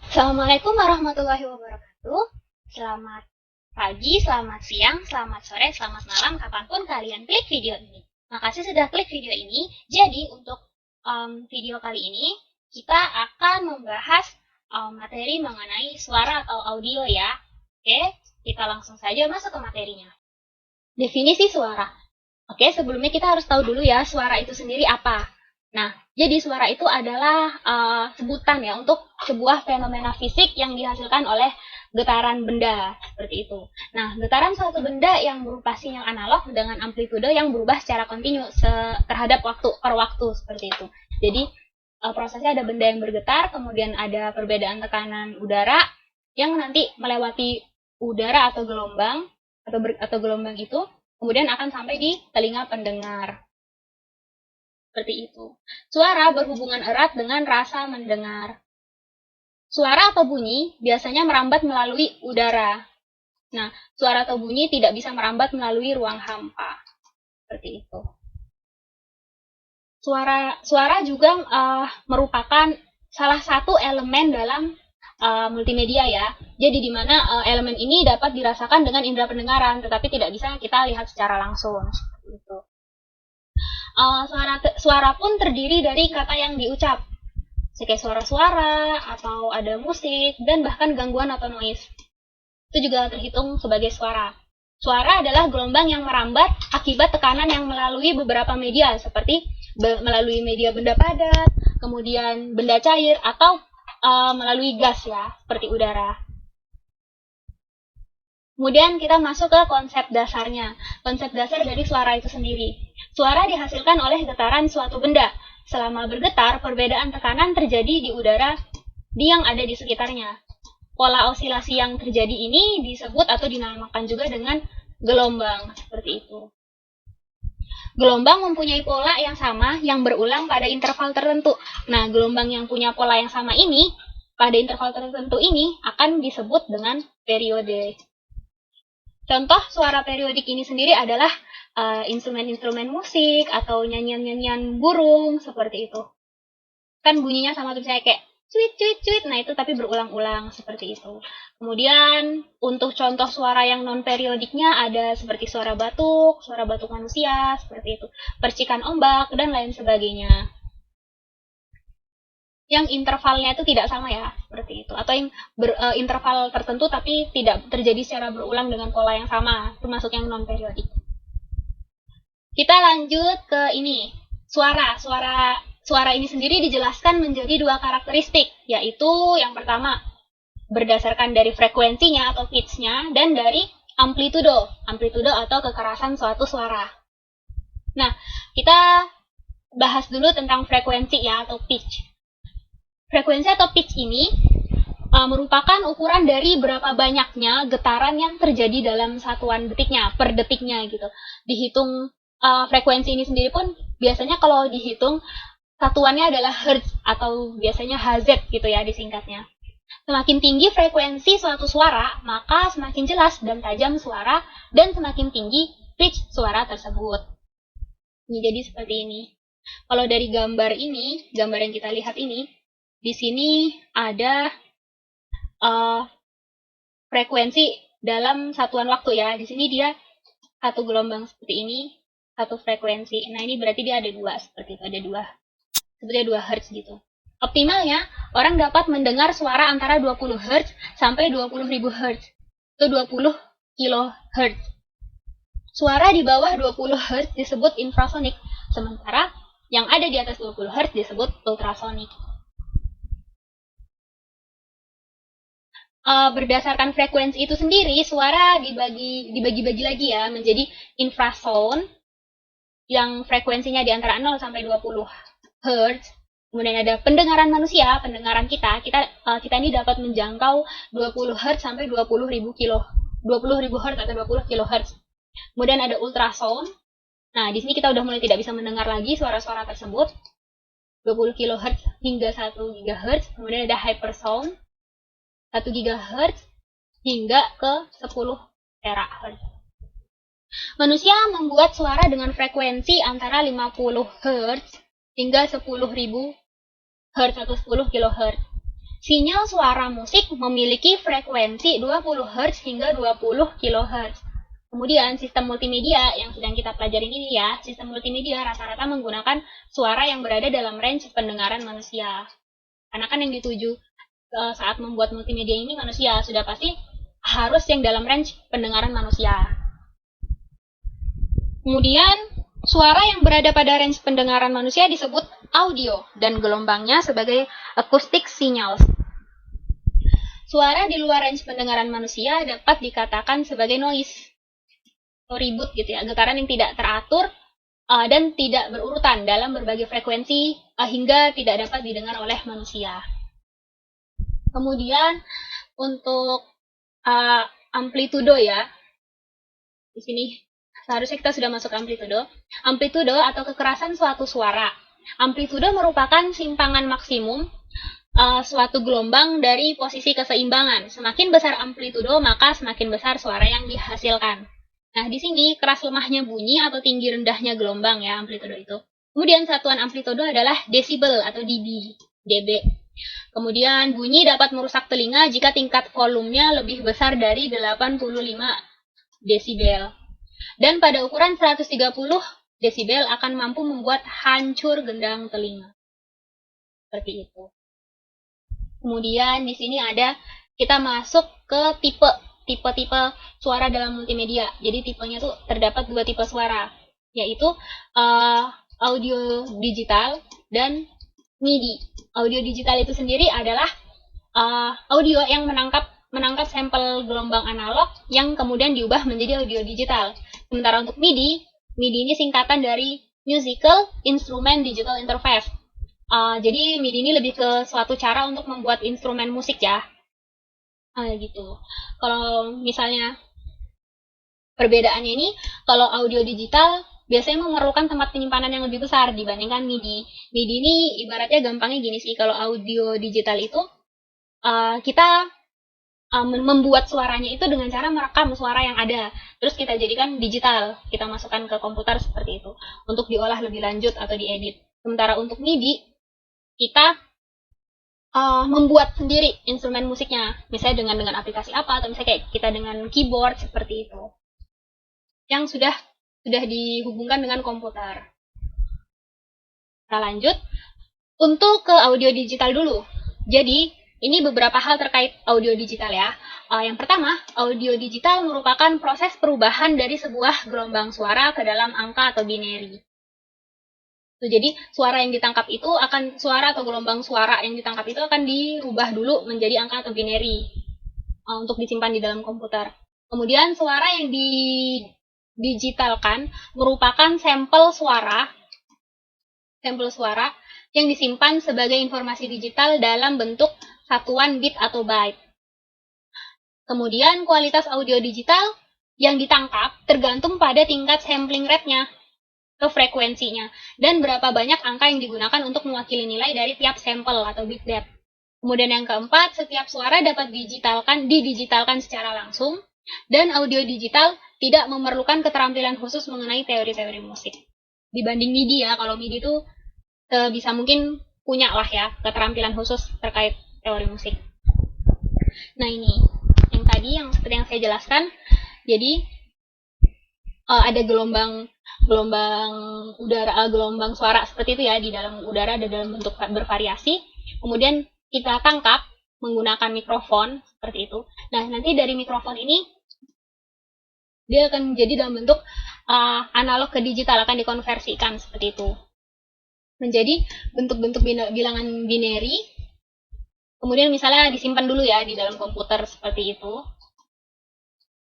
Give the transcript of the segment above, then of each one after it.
Assalamualaikum warahmatullahi wabarakatuh. Selamat pagi, selamat siang, selamat sore, selamat malam, kapanpun kalian klik video ini. Makasih sudah klik video ini. Jadi untuk video kali ini kita akan membahas materi mengenai suara atau audio ya. Oke, kita langsung saja masuk ke materinya. Definisi suara. Oke, sebelumnya kita harus tahu dulu ya suara itu sendiri apa. Nah, jadi suara itu adalah sebutan ya untuk sebuah fenomena fisik yang dihasilkan oleh getaran benda, seperti itu. Nah, getaran suatu benda yang berupa sinyal analog dengan amplitude yang berubah secara kontinu terhadap waktu per waktu, seperti itu. Jadi, prosesnya ada benda yang bergetar, kemudian ada perbedaan tekanan udara yang nanti melewati udara atau gelombang gelombang itu, kemudian akan sampai di telinga pendengar. Seperti itu. Suara berhubungan erat dengan rasa mendengar. Suara atau bunyi biasanya merambat melalui udara. Nah, suara atau bunyi tidak bisa merambat melalui ruang hampa. Seperti itu. Suara juga merupakan salah satu elemen dalam multimedia ya. Jadi di mana elemen ini dapat dirasakan dengan indera pendengaran, tetapi tidak bisa kita lihat secara langsung. Seperti itu. Suara pun terdiri dari kata yang diucap, seperti suara-suara, atau ada musik, dan bahkan gangguan atau noise. Itu juga terhitung sebagai suara. Suara adalah gelombang yang merambat akibat tekanan yang melalui beberapa media, seperti melalui media benda padat, kemudian benda cair, atau melalui gas ya, seperti udara. Kemudian kita masuk ke konsep dasarnya. Konsep dasar dari suara itu sendiri. Suara dihasilkan oleh getaran suatu benda. Selama bergetar, perbedaan tekanan terjadi di udara yang ada di sekitarnya. Pola osilasi yang terjadi ini disebut atau dinamakan juga dengan gelombang. Seperti itu. Gelombang mempunyai pola yang sama yang berulang pada interval tertentu. Nah, gelombang yang punya pola yang sama ini, pada interval tertentu ini, akan disebut dengan periode. Contoh suara periodik ini sendiri adalah instrumen-instrumen musik atau nyanyian-nyanyian burung, seperti itu. Kan bunyinya sama tuh misalnya kayak cuit cuit cuit, nah itu tapi berulang-ulang seperti itu. Kemudian untuk contoh suara yang non periodiknya ada seperti suara batuk manusia, seperti itu, percikan ombak dan lain sebagainya. Yang intervalnya itu tidak sama ya, seperti itu, atau yang interval tertentu tapi tidak terjadi secara berulang dengan pola yang sama, termasuk yang non periodik. Kita lanjut ke ini, suara ini sendiri dijelaskan menjadi dua karakteristik, yaitu yang pertama berdasarkan dari frekuensinya atau pitch-nya, dan dari amplitudo atau kekerasan suatu suara. Nah, kita bahas dulu tentang frekuensi ya, atau pitch. Frekuensi atau pitch ini merupakan ukuran dari berapa banyaknya getaran yang terjadi dalam satuan detiknya, per detiknya gitu. Dihitung frekuensi ini sendiri pun biasanya kalau dihitung satuannya adalah hertz atau biasanya Hz gitu ya disingkatnya. Semakin tinggi frekuensi suatu suara, maka semakin jelas dan tajam suara, dan semakin tinggi pitch suara tersebut. Jadi seperti ini. Kalau dari gambar yang kita lihat ini, di sini ada frekuensi dalam satuan waktu ya. Di sini dia satu gelombang seperti ini, satu frekuensi. Nah, ini berarti dia ada dua, seperti itu, ada dua. Seperti 2 Hz gitu. Optimalnya, orang dapat mendengar suara antara 20 Hz sampai 20.000 Hz. Itu 20 kHz. Suara di bawah 20 Hz disebut infrasonik, sementara yang ada di atas 20 Hz disebut ultrasonik. Berdasarkan frekuensi itu sendiri, suara dibagi-bagi lagi ya menjadi infrasound yang frekuensinya di antara 0 sampai 20 Hz. Kemudian ada pendengaran manusia, pendengaran kita ini dapat menjangkau 20 Hz sampai 20.000 Hz atau 20 kHz. Kemudian ada ultrasound. Nah, di sini kita udah mulai tidak bisa mendengar lagi suara-suara tersebut. 20 kHz hingga 1 GHz. Kemudian ada hypersound 1 GHz hingga ke 10 THz. Manusia membuat suara dengan frekuensi antara 50 Hz hingga 10.000 Hz atau 10 kHz. Sinyal suara musik memiliki frekuensi 20 Hz hingga 20 kHz. Kemudian sistem multimedia yang sedang kita pelajari ini ya, sistem multimedia rata-rata menggunakan suara yang berada dalam range pendengaran manusia. Karena kan yang dituju saat membuat multimedia ini manusia, sudah pasti harus yang dalam range pendengaran manusia. Kemudian, suara yang berada pada range pendengaran manusia disebut audio dan gelombangnya sebagai acoustic signals. Suara di luar range pendengaran manusia dapat dikatakan sebagai noise atau ribut gitu ya, getaran yang tidak teratur dan tidak berurutan dalam berbagai frekuensi hingga tidak dapat didengar oleh manusia. Kemudian untuk amplitudo ya, di sini seharusnya kita sudah masuk amplitudo. Amplitudo atau kekerasan suatu suara. Amplitudo merupakan simpangan maksimum suatu gelombang dari posisi keseimbangan. Semakin besar amplitudo, maka semakin besar suara yang dihasilkan. Nah, di sini keras lemahnya bunyi atau tinggi rendahnya gelombang ya, amplitudo itu. Kemudian satuan amplitudo adalah desibel atau dB. Kemudian bunyi dapat merusak telinga jika tingkat volumenya lebih besar dari 85 desibel. Dan pada ukuran 130 desibel akan mampu membuat hancur gendang telinga. Seperti itu. Kemudian di sini ada, kita masuk ke tipe-tipe suara dalam multimedia. Jadi tipenya tuh terdapat 2 tipe suara, yaitu audio digital dan MIDI. Audio digital itu sendiri adalah audio yang menangkap sampel gelombang analog yang kemudian diubah menjadi audio digital. Sementara untuk MIDI ini singkatan dari Musical Instrument Digital Interface. Jadi MIDI ini lebih ke suatu cara untuk membuat instrumen musik ya. Gitu. Kalau misalnya perbedaannya ini, kalau audio digital biasanya memerlukan tempat penyimpanan yang lebih besar dibandingkan MIDI. MIDI ini ibaratnya gampangnya gini sih, kalau audio digital itu kita membuat suaranya itu dengan cara merekam suara yang ada, terus kita jadikan digital, kita masukkan ke komputer seperti itu untuk diolah lebih lanjut atau diedit. Sementara untuk MIDI kita membuat sendiri instrumen musiknya, misalnya dengan aplikasi apa, atau misalnya kayak kita dengan keyboard seperti itu, yang sudah dihubungkan dengan komputer. Kita lanjut untuk ke audio digital dulu. Jadi ini beberapa hal terkait audio digital ya. Yang pertama, audio digital merupakan proses perubahan dari sebuah gelombang suara ke dalam angka atau binary. Jadi suara yang ditangkap itu suara atau gelombang suara yang ditangkap itu akan dirubah dulu menjadi angka atau binary untuk disimpan di dalam komputer. Kemudian suara yang didigitalkan merupakan sampel suara yang disimpan sebagai informasi digital dalam bentuk satuan bit atau byte. Kemudian kualitas audio digital yang ditangkap tergantung pada tingkat sampling rate-nya atau frekuensinya, dan berapa banyak angka yang digunakan untuk mewakili nilai dari tiap sampel atau bit depth. Kemudian yang keempat, setiap suara dapat didigitalkan secara langsung, dan audio digital tidak memerlukan keterampilan khusus mengenai teori-teori musik. Dibanding MIDI ya, kalau MIDI itu bisa mungkin punya lah ya keterampilan khusus terkait teori musik. Nah ini, yang tadi yang seperti yang saya jelaskan, jadi ada gelombang udara, gelombang suara seperti itu ya, di dalam udara ada dalam bentuk bervariasi. Kemudian kita tangkap menggunakan mikrofon seperti itu. Nah, nanti dari mikrofon ini dia akan menjadi dalam bentuk analog ke digital, akan dikonversikan seperti itu menjadi bentuk-bentuk bilangan binary. Kemudian misalnya disimpan dulu ya di dalam komputer seperti itu.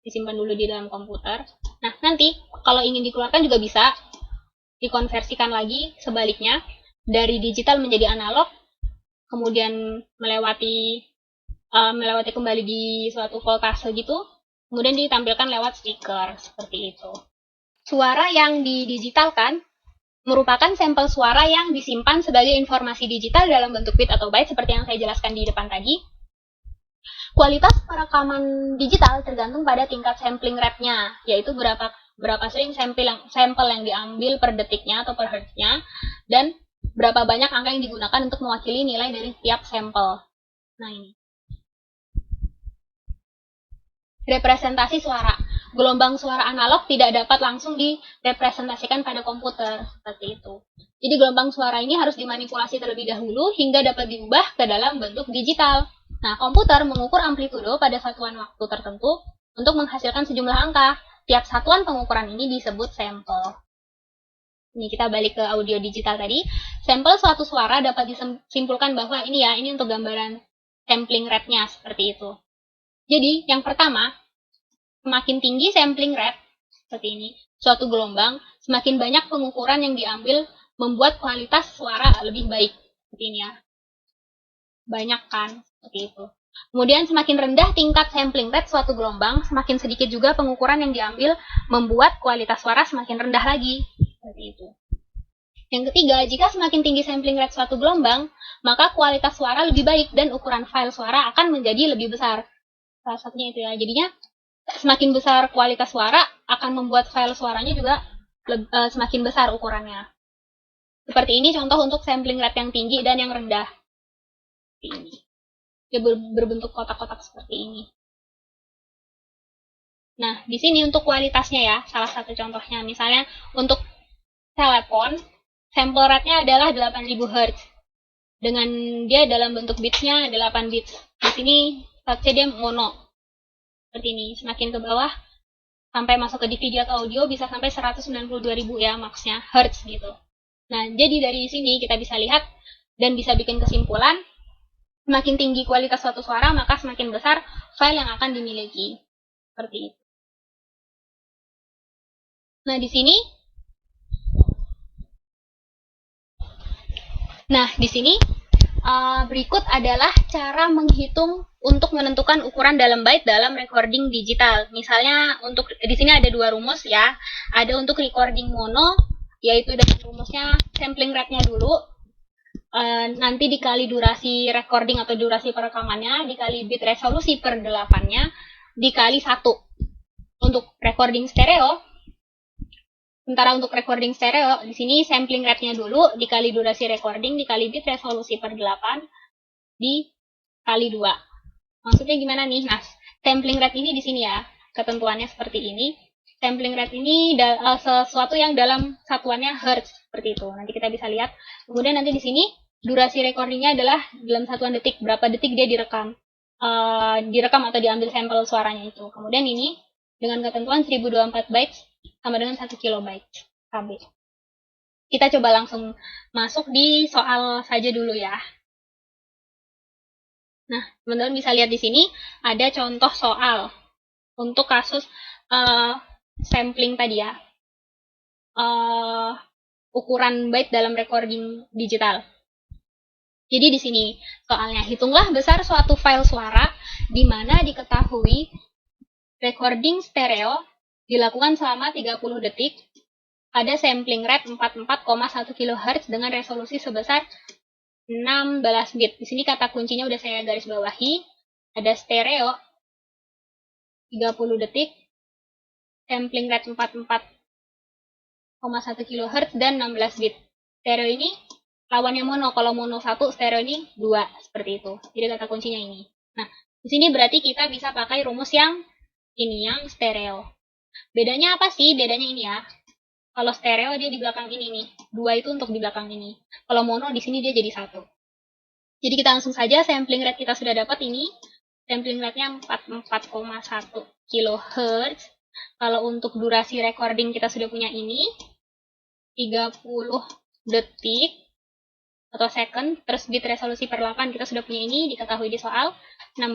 Disimpan dulu di dalam komputer. Nah, nanti kalau ingin dikeluarkan juga bisa dikonversikan lagi sebaliknya dari digital menjadi analog, kemudian melewati kembali di suatu voltase gitu, kemudian ditampilkan lewat speaker seperti itu. Suara yang didigitalkan merupakan sampel suara yang disimpan sebagai informasi digital dalam bentuk bit atau byte seperti yang saya jelaskan di depan tadi. Kualitas perekaman digital tergantung pada tingkat sampling rate-nya, yaitu berapa sering sampel yang diambil per detiknya atau per hertz-nya, dan berapa banyak angka yang digunakan untuk mewakili nilai dari tiap sampel. Nah, ini. Representasi suara. Gelombang suara analog tidak dapat langsung direpresentasikan pada komputer, seperti itu. Jadi gelombang suara ini harus dimanipulasi terlebih dahulu hingga dapat diubah ke dalam bentuk digital. Nah, komputer mengukur amplitudo pada satuan waktu tertentu untuk menghasilkan sejumlah angka. Tiap satuan pengukuran ini disebut sampel. Ini kita balik ke audio digital tadi. Sampel suatu suara dapat disimpulkan bahwa ini untuk gambaran sampling rate-nya seperti itu. Jadi, yang pertama, semakin tinggi sampling rate, seperti ini, suatu gelombang, semakin banyak pengukuran yang diambil membuat kualitas suara lebih baik. Seperti ini ya. Banyak kan, seperti itu. Kemudian semakin rendah tingkat sampling rate suatu gelombang, semakin sedikit juga pengukuran yang diambil membuat kualitas suara semakin rendah lagi. Seperti itu. Yang ketiga, jika semakin tinggi sampling rate suatu gelombang, maka kualitas suara lebih baik dan ukuran file suara akan menjadi lebih besar. Salah satunya itu ya. Jadinya semakin besar kualitas suara akan membuat file suaranya juga semakin besar ukurannya. Seperti ini contoh untuk sampling rate yang tinggi dan yang rendah. Ini. Dia berbentuk kotak-kotak seperti ini. Nah, di sini untuk kualitasnya ya, salah satu contohnya. Misalnya untuk telepon, sample rate-nya adalah 8000 Hz. Dengan dia dalam bentuk bitsnya 8 bits. Di sini saja dia mono. Seperti ini, semakin ke bawah sampai masuk ke video atau audio bisa sampai 192.000 ya maksnya hertz gitu. Nah, jadi dari sini kita bisa lihat dan bisa bikin kesimpulan, semakin tinggi kualitas suatu suara maka semakin besar file yang akan dimiliki. Seperti itu. Nah, di sini berikut adalah cara menghitung untuk menentukan ukuran dalam byte dalam recording digital. Misalnya untuk di sini ada dua rumus ya. Ada untuk recording mono, yaitu dengan rumusnya sampling rate-nya dulu, nanti dikali durasi recording atau durasi perekamannya, dikali bit resolusi per 8-nya, dikali 1. Untuk recording stereo, sementara untuk recording stereo, di sini sampling rate-nya dulu, dikali durasi recording, dikali bit resolusi per 8, dikali 2. Maksudnya gimana nih? Nah, sampling rate ini di sini ya, ketentuannya seperti ini. Sampling rate ini sesuatu yang dalam satuannya hertz, seperti itu. Nanti kita bisa lihat. Kemudian nanti di sini, durasi recordingnya adalah dalam satuan detik, berapa detik dia direkam atau diambil sampel suaranya itu. Kemudian ini, dengan ketentuan 1024 bytes, sama dengan 1 kilobyte KB. Kita coba langsung masuk di soal saja dulu ya. Nah, teman-teman bisa lihat di sini ada contoh soal untuk kasus sampling tadi ya. Ukuran byte dalam recording digital. Jadi di sini soalnya, hitunglah besar suatu file suara di mana diketahui recording stereo dilakukan selama 30 detik, ada sampling rate 44,1 kHz dengan resolusi sebesar 16 bit. Di sini kata kuncinya udah saya garis bawahi. Ada stereo 30 detik, sampling rate 44,1 kHz dan 16 bit. Stereo ini lawannya mono. Kalau mono 1, stereo ini 2, seperti itu. Jadi kata kuncinya ini. Nah, di sini berarti kita bisa pakai rumus yang ini, yang stereo. Bedanya apa sih? Bedanya ini ya. Kalau stereo dia di belakang ini nih. 2 itu untuk di belakang ini. Kalau mono di sini dia jadi 1. Jadi kita langsung saja, sampling rate kita sudah dapat ini. Sampling rate-nya 44,1 kHz. Kalau untuk durasi recording kita sudah punya ini. 30 detik atau second. Terus bit resolusi per 8 kita sudah punya ini. Diketahui di soal 16.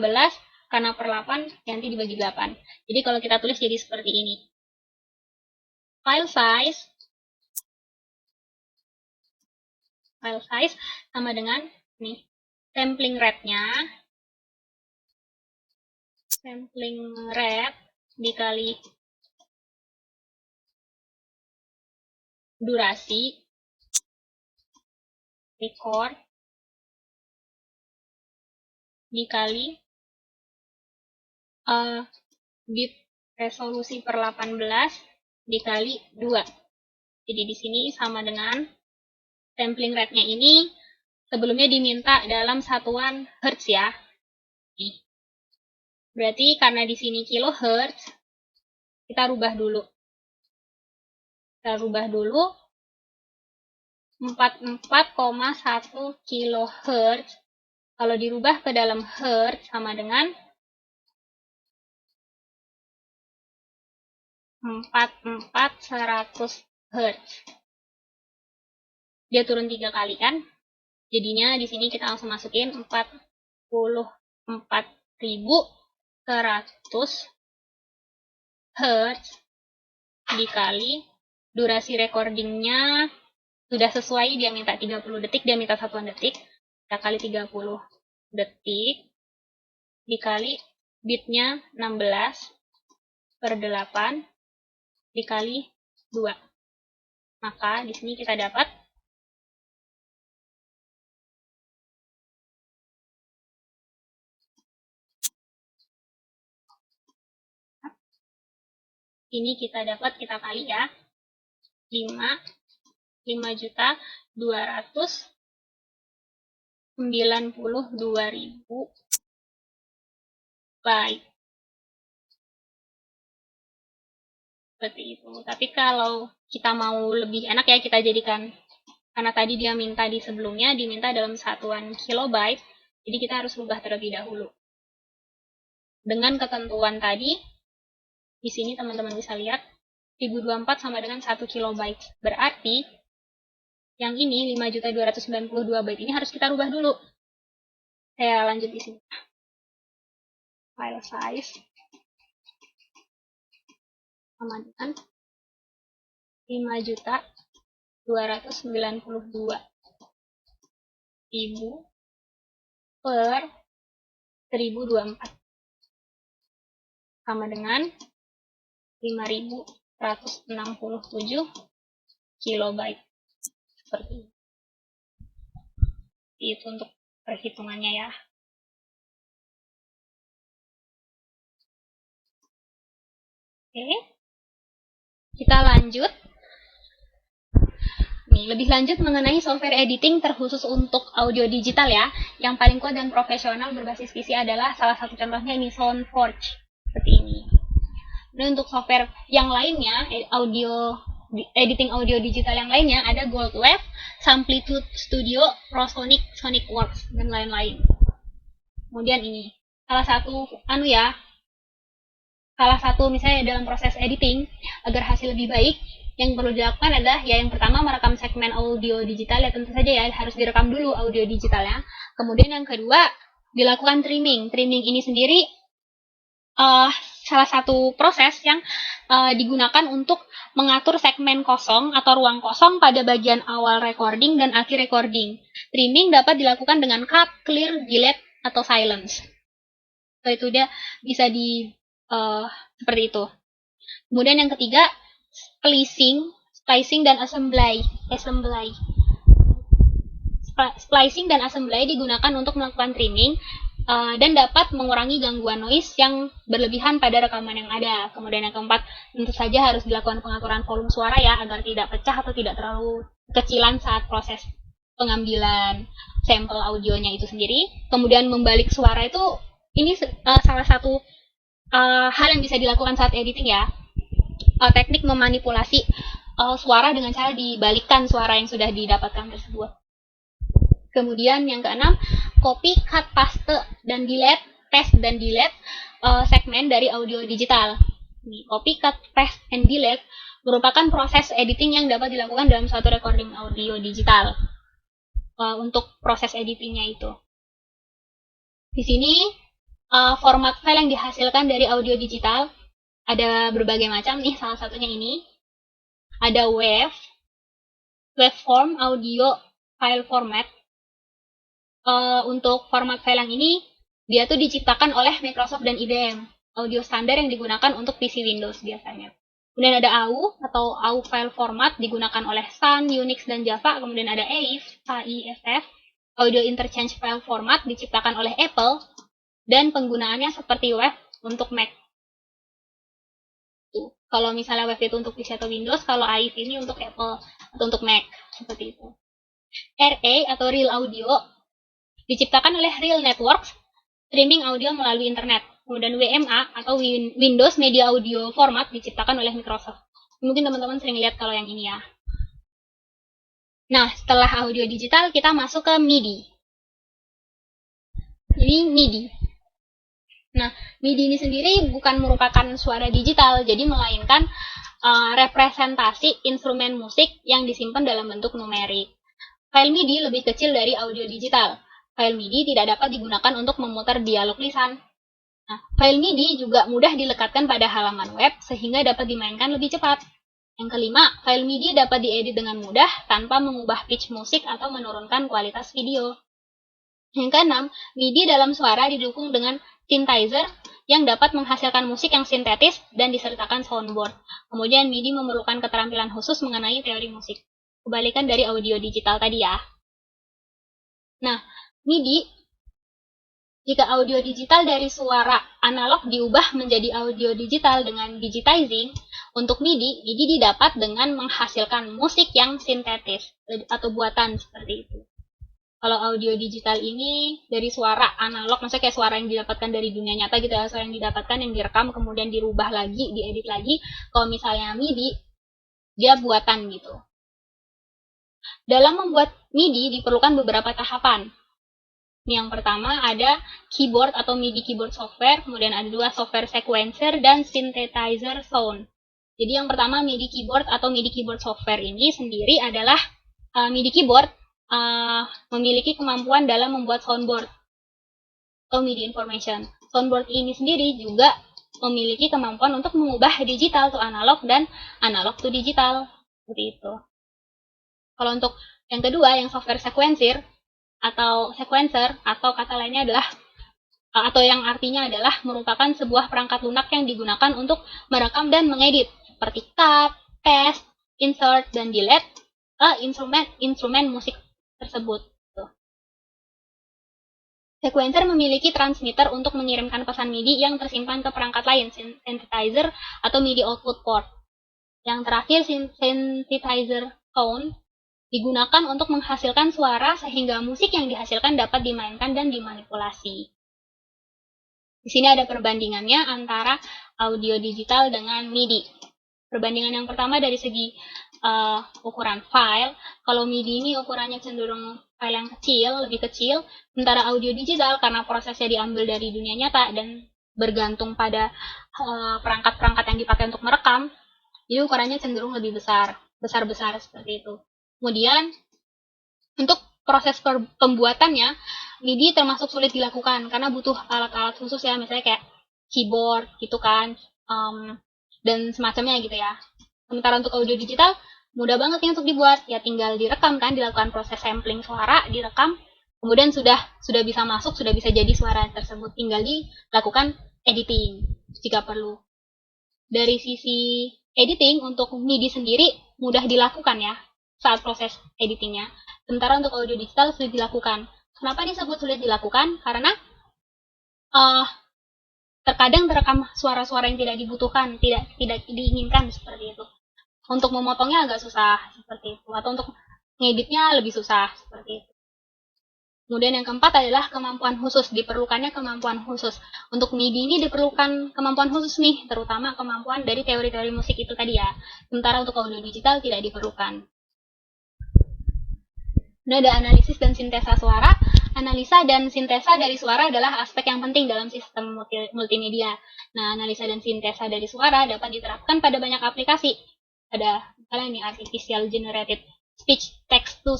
Karena per 8 nanti dibagi 8. Jadi kalau kita tulis jadi seperti ini. File size sama dengan nih, sampling rate-nya, sampling rate dikali durasi record dikali bit resolusi per 18 dikali 2. Jadi di sini sama dengan sampling rate-nya ini sebelumnya diminta dalam satuan hertz ya. Nih. Berarti karena di sini kilohertz, kita rubah dulu. Kita rubah dulu 44,1 kilohertz. Kalau dirubah ke dalam hertz sama dengan 44.100 hertz. Dia turun 3 kali kan? Jadinya di sini kita langsung masukin 44.100 hertz dikali durasi recordingnya sudah sesuai, dia minta 30 detik, dia minta satuan detik. Kita kali 30 detik dikali bitnya 16/8 dikali 2. Maka di sini kita dapat ini kita kali ya 5.292.000 byte. Seperti itu. Tapi kalau kita mau lebih enak ya, kita jadikan, karena tadi dia minta di sebelumnya diminta dalam satuan kilobyte, jadi kita harus rubah terlebih dahulu. Dengan ketentuan tadi, di sini teman-teman bisa lihat 1024 sama dengan 1 kilobyte. Berarti yang ini 5.292 byte ini harus kita rubah dulu. Saya lanjut di sini. File size sama dengan 5.292.000 per 1024 sama dengan 5.167 kilobyte. Seperti ini. Itu untuk perhitungannya ya. Oke. Kita lanjut. Nih, lebih lanjut mengenai software editing terkhusus untuk audio digital ya. Yang paling kuat dan profesional berbasis PC adalah salah satu contohnya ini SoundForge. Seperti ini. Dan untuk software yang lainnya, editing audio digital yang lainnya ada Goldwave, Samplitude Studio, Prosonic, SonicWorks, dan lain-lain. Kemudian ini, salah satu misalnya dalam proses editing, agar hasil lebih baik, yang perlu dilakukan adalah ya yang pertama merekam segmen audio digital ya, tentu saja ya harus direkam dulu audio digitalnya. Kemudian yang kedua dilakukan trimming. Trimming ini sendiri salah satu proses yang digunakan untuk mengatur segmen kosong atau ruang kosong pada bagian awal recording dan akhir recording. Trimming dapat dilakukan dengan cut, clear, delete, atau silence. So, itu dia bisa seperti itu. Kemudian yang ketiga, splicing dan assembly. Splicing dan assembly digunakan untuk melakukan trimming dan dapat mengurangi gangguan noise yang berlebihan pada rekaman yang ada. Kemudian yang keempat, tentu saja harus dilakukan pengaturan volume suara ya, agar tidak pecah atau tidak terlalu kecilan saat proses pengambilan sampel audionya itu sendiri. Kemudian membalik suara itu, ini salah satu hal yang bisa dilakukan saat editing ya. Teknik memanipulasi suara dengan cara dibalikkan suara yang sudah didapatkan tersebut. Kemudian yang keenam, copy, cut, paste, dan delete, paste dan delete segmen dari audio digital. Ini, copy, cut, paste, and delete merupakan proses editing yang dapat dilakukan dalam suatu recording audio digital. Untuk proses editingnya itu. Di sini format file yang dihasilkan dari audio digital ada berbagai macam nih, salah satunya ini. Ada waveform audio file format. Untuk format file yang ini, dia tuh diciptakan oleh Microsoft dan IBM. Audio standar yang digunakan untuk PC Windows biasanya. Kemudian ada AU atau AU file format digunakan oleh Sun, Unix, dan Java. Kemudian ada AIFF, audio interchange file format diciptakan oleh Apple. Dan penggunaannya seperti WAV untuk Mac. Kalau misalnya WAV itu untuk PC atau Windows, kalau AIF ini untuk Apple atau untuk Mac. Seperti itu. RA atau Real Audio diciptakan oleh Real Networks streaming audio melalui internet. Kemudian WMA atau Windows Media Audio Format diciptakan oleh Microsoft. Mungkin teman-teman sering lihat kalau yang ini ya. Nah, setelah audio digital kita masuk ke MIDI. Ini MIDI. Nah, MIDI ini sendiri bukan merupakan suara digital, jadi melainkan representasi instrumen musik yang disimpan dalam bentuk numerik. File MIDI lebih kecil dari audio digital. File MIDI tidak dapat digunakan untuk memutar dialog lisan. Nah, file MIDI juga mudah dilekatkan pada halaman web sehingga dapat dimainkan lebih cepat. Yang kelima, file MIDI dapat diedit dengan mudah tanpa mengubah pitch musik atau menurunkan kualitas video. Yang keenam, MIDI dalam suara didukung dengan synthesizer yang dapat menghasilkan musik yang sintetis dan disertakan soundboard. Kemudian MIDI memerlukan keterampilan khusus mengenai teori musik. Kebalikan dari audio digital tadi ya. Nah, MIDI, jika audio digital dari suara analog diubah menjadi audio digital dengan digitizing, untuk MIDI didapat dengan menghasilkan musik yang sintetis atau buatan seperti itu. Kalau audio digital ini dari suara analog, maksudnya kayak suara yang didapatkan dari dunia nyata gitu ya, suara yang didapatkan, yang direkam, kemudian dirubah lagi, diedit lagi. Kalau misalnya MIDI, dia buatan gitu. Dalam membuat MIDI diperlukan beberapa tahapan. Yang pertama ada keyboard atau MIDI keyboard software, kemudian ada dua software sequencer dan synthesizer sound. Jadi yang pertama MIDI keyboard atau MIDI keyboard software ini sendiri adalah MIDI keyboard memiliki kemampuan dalam membuat soundboard atau MIDI information. Soundboard ini sendiri juga memiliki kemampuan untuk mengubah digital to analog dan analog to digital. Seperti itu. Kalau untuk yang kedua, yang software sequencer atau kata lainnya adalah atau yang artinya adalah merupakan sebuah perangkat lunak yang digunakan untuk merekam dan mengedit seperti cut, paste, insert, dan delete instrumen musik tersebut. Sequencer memiliki transmitter untuk mengirimkan pesan MIDI yang tersimpan ke perangkat lain, synthesizer atau MIDI output port. Yang terakhir, synthesizer sound digunakan untuk menghasilkan suara sehingga musik yang dihasilkan dapat dimainkan dan dimanipulasi. Di sini ada perbandingannya antara audio digital dengan MIDI. Perbandingan yang pertama dari segi ukuran file. Kalau MIDI ini ukurannya cenderung file yang kecil, lebih kecil. Sementara audio digital karena prosesnya diambil dari dunia nyata dan bergantung pada perangkat-perangkat yang dipakai untuk merekam, jadi ukurannya cenderung lebih besar-besar seperti itu. Kemudian untuk proses pembuatannya, MIDI termasuk sulit dilakukan karena butuh alat-alat khusus ya, misalnya kayak keyboard gitu kan, dan semacamnya gitu ya. Sementara untuk audio digital mudah banget nih untuk dibuat, ya tinggal direkam kan, dilakukan proses sampling suara, direkam, kemudian sudah bisa masuk, sudah bisa jadi suara tersebut, tinggal dilakukan editing jika perlu. Dari sisi editing untuk MIDI sendiri mudah dilakukan ya saat proses editingnya. Sementara untuk audio digital sulit dilakukan. Kenapa disebut sulit dilakukan? Karena terkadang terekam suara-suara yang tidak dibutuhkan, tidak diinginkan seperti itu. Untuk memotongnya agak susah seperti itu, atau untuk ngeditnya lebih susah seperti itu. Kemudian yang keempat adalah kemampuan khusus, diperlukannya kemampuan khusus. Untuk MIDI ini diperlukan kemampuan khusus nih, terutama kemampuan dari teori-teori musik itu tadi ya. Sementara untuk audio digital tidak diperlukan. Nah, ada analisis dan sintesa suara. Analisa dan sintesa dari suara adalah aspek yang penting dalam sistem multimedia. Nah, analisa dan sintesa dari suara dapat diterapkan pada banyak aplikasi. Ada misalnya ini artificial generated speech, text to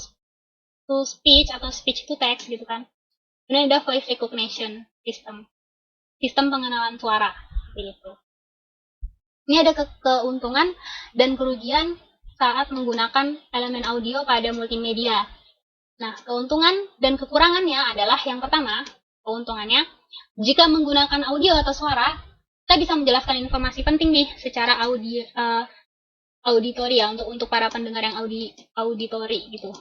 speech atau speech to text gitu kan. Kemudian ada voice recognition system, sistem pengenalan suara seperti itu. Ini ada keuntungan dan kerugian saat menggunakan elemen audio pada multimedia. Nah, keuntungan dan kekurangannya adalah yang pertama, keuntungannya, jika menggunakan audio atau suara, kita bisa menjelaskan informasi penting nih secara auditori ya, untuk para pendengar yang auditori gitu.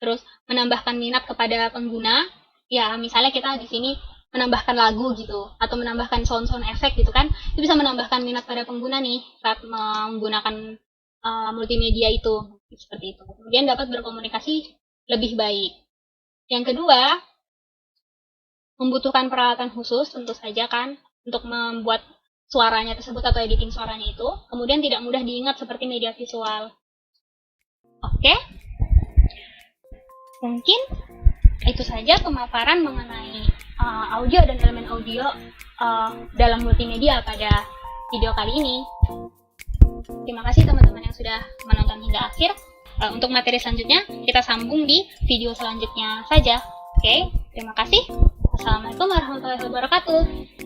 Terus menambahkan minat kepada pengguna, ya misalnya kita di sini menambahkan lagu gitu, atau menambahkan sound efek gitu kan, itu bisa menambahkan minat pada pengguna nih saat menggunakan multimedia itu, seperti itu. Kemudian dapat berkomunikasi lebih baik. Yang kedua, membutuhkan peralatan khusus tentu saja kan untuk membuat suaranya tersebut atau editing suaranya itu. Kemudian tidak mudah diingat seperti media visual. Oke, mungkin itu saja pemaparan mengenai audio dan elemen audio dalam multimedia pada video kali ini. Terima kasih teman-teman yang sudah menonton hingga akhir. Untuk materi selanjutnya kita sambung di video selanjutnya saja. Oke, terima kasih. Assalamualaikum warahmatullahi wabarakatuh.